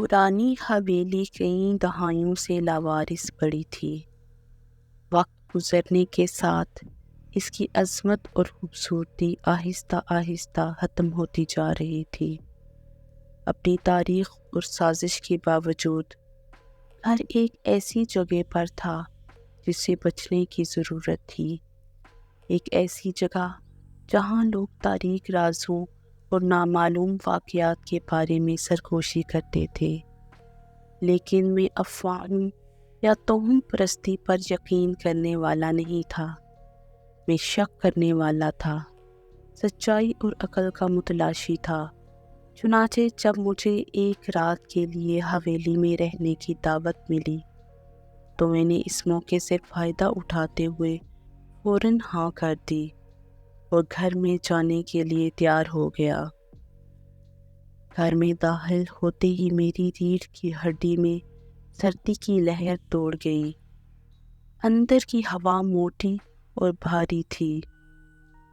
پرانی حویلی کئی دہائیوں سے لاوارث پڑی تھی۔ وقت گزرنے کے ساتھ اس کی عظمت اور خوبصورتی آہستہ آہستہ ختم ہوتی جا رہی تھی۔ اپنی تاریخ اور سازش کے باوجود ہر ایک ایسی جگہ پر تھا جس سے بچنے کی ضرورت تھی۔ ایک ایسی جگہ جہاں لوگ تاریک رازوں اور نامعلوم واقعات کے بارے میں سرگوشی کرتے تھے، لیکن میں افواہوں یا توہم پرستی پر یقین کرنے والا نہیں تھا۔ میں شک کرنے والا تھا، سچائی اور عقل کا متلاشی تھا۔ چنانچہ جب مجھے ایک رات کے لیے حویلی میں رہنے کی دعوت ملی تو میں نے اس موقع سے فائدہ اٹھاتے ہوئے فوراً ہاں کر دی اور گھر میں جانے کے لیے تیار ہو گیا۔ گھر میں داخل ہوتے ہی میری ریڑھ کی ہڈی میں سردی کی لہر دوڑ گئی۔ اندر کی ہوا موٹی اور بھاری تھی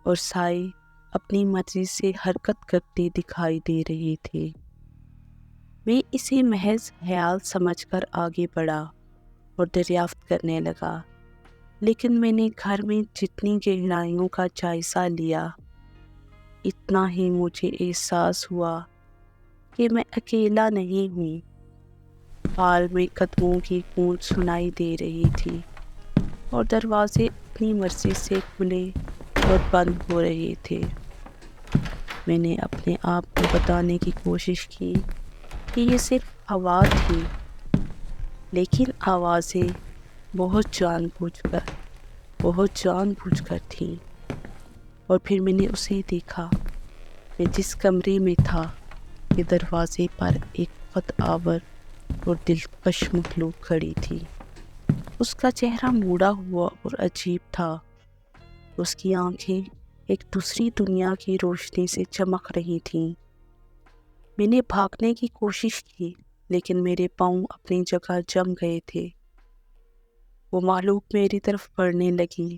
اور سائے اپنی مرضی سے حرکت کرتے دکھائی دے رہے تھے۔ میں اسے محض خیال سمجھ کر آگے بڑھا اور دریافت کرنے لگا، لیکن میں نے گھر میں جتنی گہرائیوں کا جائزہ لیا، اتنا ہی مجھے احساس ہوا کہ میں اکیلا نہیں ہوں۔ حال میں قدموں کی گونج سنائی دے رہی تھی اور دروازے اپنی مرضی سے کھلے اور بند ہو رہے تھے۔ میں نے اپنے آپ کو بتانے کی کوشش کی کہ یہ صرف ہوا تھی، لیکن آوازیں بہت جان بوجھ کر تھیں۔ اور پھر میں نے اسے دیکھا۔ میں جس کمرے میں تھا کہ دروازے پر ایک خود آور اور دلکش مخلوق کھڑی تھی۔ اس کا چہرہ موڑا ہوا اور عجیب تھا۔ اس کی آنکھیں ایک دوسری دنیا کی روشنی سے چمک رہی تھیں۔ میں نے بھاگنے کی کوشش کی، لیکن میرے پاؤں اپنی جگہ جم گئے تھے۔ وہ مخلوق میری طرف بڑھنے لگی۔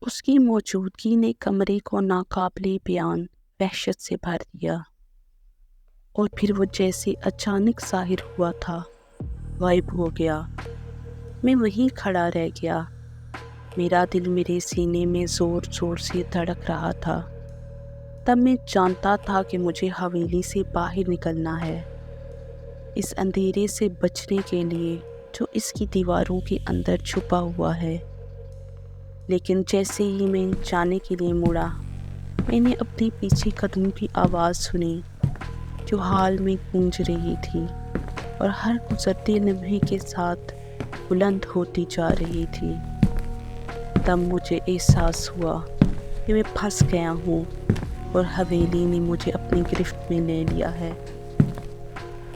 اس کی موجودگی نے کمرے کو ناقابل بیان وحشت سے بھر دیا، اور پھر وہ جیسے اچانک ظاہر ہوا تھا غائب ہو گیا۔ میں وہیں کھڑا رہ گیا۔ میرا دل میرے سینے میں زور زور سے دھڑک رہا تھا۔ تب میں جانتا تھا کہ مجھے حویلی سے باہر نکلنا ہے، اس اندھیرے سے بچنے کے لیے جو اس کی دیواروں کے اندر چھپا ہوا ہے۔ لیکن جیسے ہی میں جانے کے لیے مڑا، میں نے اپنے پیچھے قدموں کی آواز سنی جو حال میں گونج رہی تھی اور ہر گزرتے لمحے کے ساتھ بلند ہوتی جا رہی تھی۔ تب مجھے احساس ہوا کہ میں پھنس گیا ہوں اور حویلی نے مجھے اپنی گرفت میں لے لیا ہے۔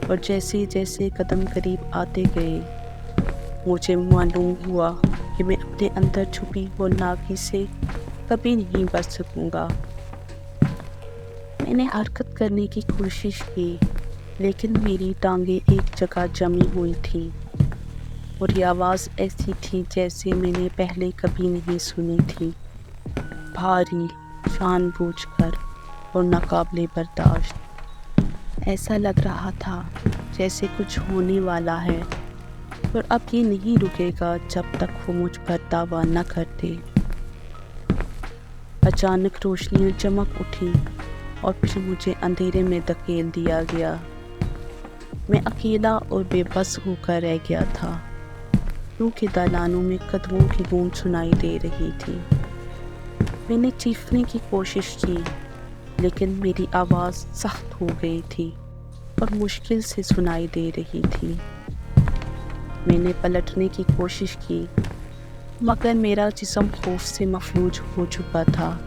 اور جیسے جیسے قدم قریب آتے گئے، مجھے معلوم ہوا کہ میں اپنے اندر چھپی ہولناکی سے کبھی نہیں بچ سکوں گا۔ میں نے حرکت کرنے کی کوشش کی، لیکن میری ٹانگیں ایک جگہ جمی ہوئی تھیں، اور یہ آواز ایسی تھی جیسے میں نے پہلے کبھی نہیں سنی تھی، بھاری، جان بوجھ کر اور ناقابل برداشت۔ ایسا لگ رہا تھا جیسے کچھ ہونے والا ہے اور اب یہ نہیں رکے گا جب تک وہ مجھ پر دعویٰ نہ کرتے۔ اچانک روشنیاں چمک اٹھیں اور پھر مجھے اندھیرے میں دھکیل دیا گیا۔ میں اکیلا اور بے بس ہو کر رہ گیا تھا، کیونکہ دالانوں میں قدموں کی گونج سنائی دے رہی تھی۔ میں نے چیخنے کی کوشش کی، لیکن میری آواز سخت ہو گئی تھی اور مشکل سے سنائی دے رہی تھی۔ میں نے پلٹنے کی کوشش کی، مگر میرا جسم خوف سے مفلوج ہو چکا تھا،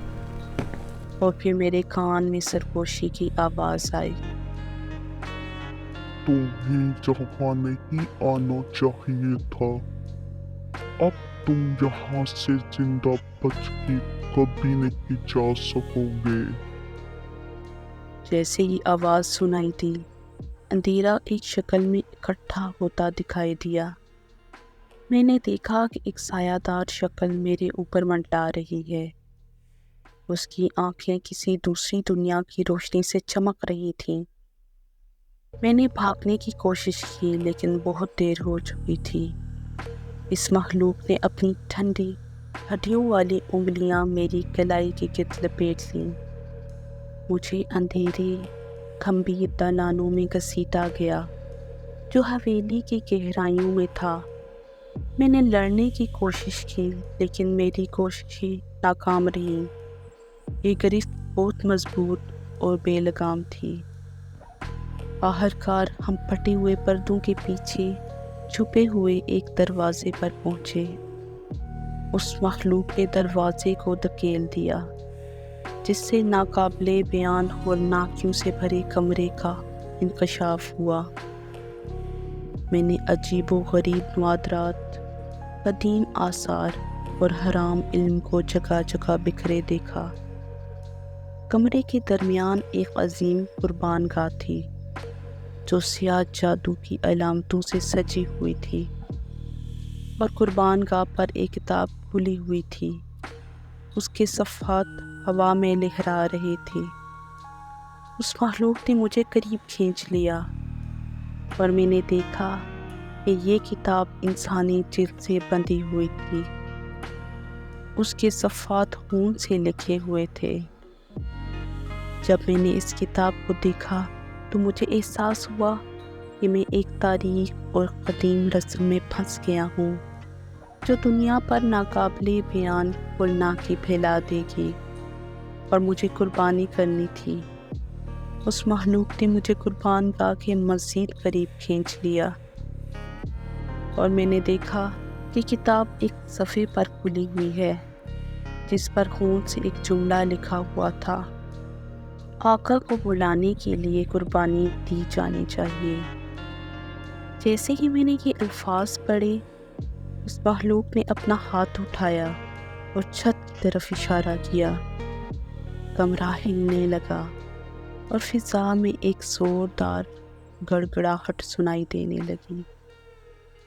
اور پھر میرے کان میں سرگوشی کی آواز آئی۔ تمہیں یہاں نہیں آنا چاہیے تھا۔ اب تم یہاں سے زندہ بچ کے کبھی نہیں جا سکو گے۔ جیسے ہی آواز سنائی دی، اندھیرا ایک شکل میں اکٹھا ہوتا دکھائی دیا۔ میں نے دیکھا کہ ایک سایہ دار شکل میرے اوپر منڈلا رہی ہے۔ اس کی آنکھیں کسی دوسری دنیا کی روشنی سے چمک رہی تھیں۔ میں نے بھاگنے کی کوشش کی لیکن بہت دیر ہو چکی تھی۔ اس مخلوق نے اپنی ٹھنڈی ہڈیوں والی انگلیاں میری کلائی کے گرد لپیٹ لیں۔ مجھے اندھیرے گھمبیر دالانوں میں گھسیٹا گیا جو حویلی کی گہرائیوں میں تھا۔ میں نے لڑنے کی کوشش کی لیکن میری کوششیں ناکام رہیں۔ یہ گرفت بہت مضبوط اور بے لگام تھی۔ آخرکار ہم پھٹے ہوئے پردوں کے پیچھے چھپے ہوئے ایک دروازے پر پہنچے۔ اس مخلوق نے دروازے کو دھکیل دیا جس سے ناقابل بیان ہولناکیوں سے بھرے کمرے کا انکشاف ہوا۔ میں نے عجیب و غریب نوادرات، قدیم آثار اور حرام علم کو جگہ جگہ بکھرے دیکھا۔ کمرے کے درمیان ایک عظیم قربان گاہ تھی جو سیاہ جادو کی علامتوں سے سجی ہوئی تھی، اور قربان گاہ پر ایک کتاب کھلی ہوئی تھی۔ اس کے صفحات ہوا میں لہرا رہے تھے۔ اس مخلوق نے مجھے قریب کھینچ لیا اور میں نے دیکھا کہ یہ کتاب انسانی جلد سے بندھی ہوئی تھی۔ اس کے صفحات خون سے لکھے ہوئے تھے۔ جب میں نے اس کتاب کو دیکھا تو مجھے احساس ہوا کہ میں ایک تاریخ اور قدیم رسم میں پھنس گیا ہوں جو دنیا پر ناقابل بیان ہولناکی پھیلا دے گی، اور مجھے قربانی کرنی تھی۔ اس مخلوق نے مجھے قربان گاہ کے مزید قریب کھینچ لیا اور میں نے دیکھا کہ کتاب ایک صفحے پر کھلی ہوئی ہے جس پر خون سے ایک جملہ لکھا ہوا تھا: آقا کو بلانے کے لیے قربانی دی جانی چاہیے۔ جیسے ہی میں نے یہ الفاظ پڑھے، اس مخلوق نے اپنا ہاتھ اٹھایا اور چھت کی طرف اشارہ کیا۔ کمرہ ہلنے لگا اور فضا میں ایک زوردار گڑگڑاہٹ سنائی دینے لگی۔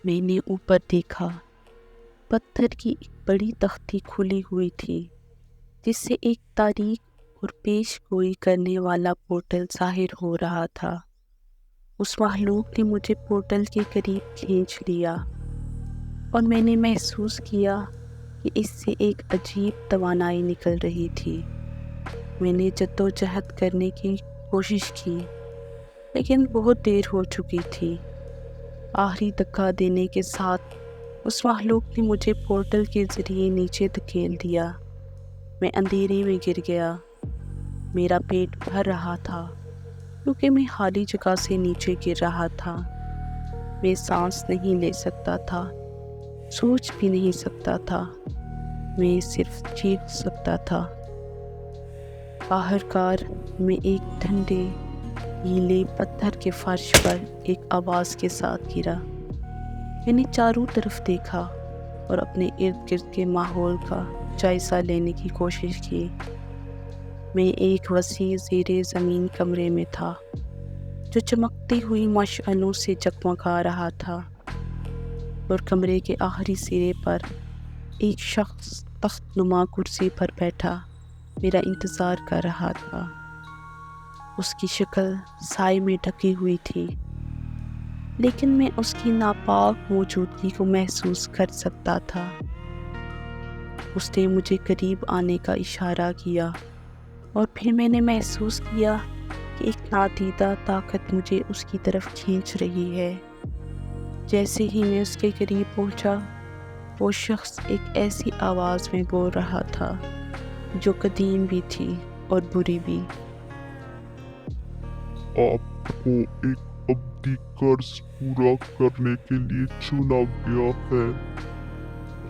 میں نے اوپر دیکھا۔ پتھر کی ایک بڑی تختی کھلی ہوئی تھی جس سے ایک تاریک اور پیش گوئی کرنے والا پورٹل ظاہر ہو رہا تھا۔ اس مخلوق نے مجھے پورٹل کے قریب کھینچ لیا اور میں نے محسوس کیا کہ اس سے ایک عجیب توانائی نکل رہی تھی۔ میں نے جدوجہد کرنے کی کوشش کی لیکن بہت دیر ہو چکی تھی۔ آخری دھکا دینے کے ساتھ اس مخلوق نے مجھے پورٹل کے ذریعے نیچے دھکیل دیا۔ میں اندھیرے میں گر گیا۔ میرا پیٹ بھر رہا تھا کیونکہ میں خالی جگہ سے نیچے گر رہا تھا۔ میں سانس نہیں لے سکتا تھا، سوچ بھی نہیں سکتا تھا، میں صرف چیخ سکتا تھا۔ آخرکار میں ایک ٹھنڈے گیلے پتھر کے فرش پر ایک آواز کے ساتھ گرا۔ میں نے چاروں طرف دیکھا اور اپنے ارد گرد کے ماحول کا جائزہ لینے کی کوشش کی۔ میں ایک وسیع زیر زمین کمرے میں تھا جو چمکتی ہوئی مشعلوں سے جگمگا رہا تھا، اور کمرے کے آخری سرے پر ایک شخص تخت نما کرسی پر بیٹھا میرا انتظار کر رہا تھا۔ اس کی شکل سائے میں ڈھکی ہوئی تھی لیکن میں اس کی ناپاک موجودگی کو محسوس کر سکتا تھا۔ اس نے مجھے قریب آنے کا اشارہ کیا اور پھر میں نے محسوس کیا کہ ایک نادیدہ طاقت مجھے اس کی طرف کھینچ رہی ہے۔ جیسے ہی میں اس کے قریب پہنچا، وہ شخص ایک ایسی آواز میں بول رہا تھا جو قدیم بھی تھی اور بری بھی۔ آپ کو ایک ابدی قرض پورا کرنے کے لیے چنا گیا ہے،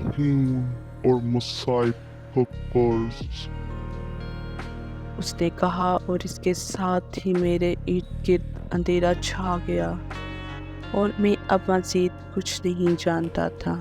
خون اور مصائب کا قرض۔ اس نے کہا اور اس کے ساتھ ہی میرے ارد گرد اندھیرا چھا گیا اور میں اب مزید کچھ نہیں جانتا تھا۔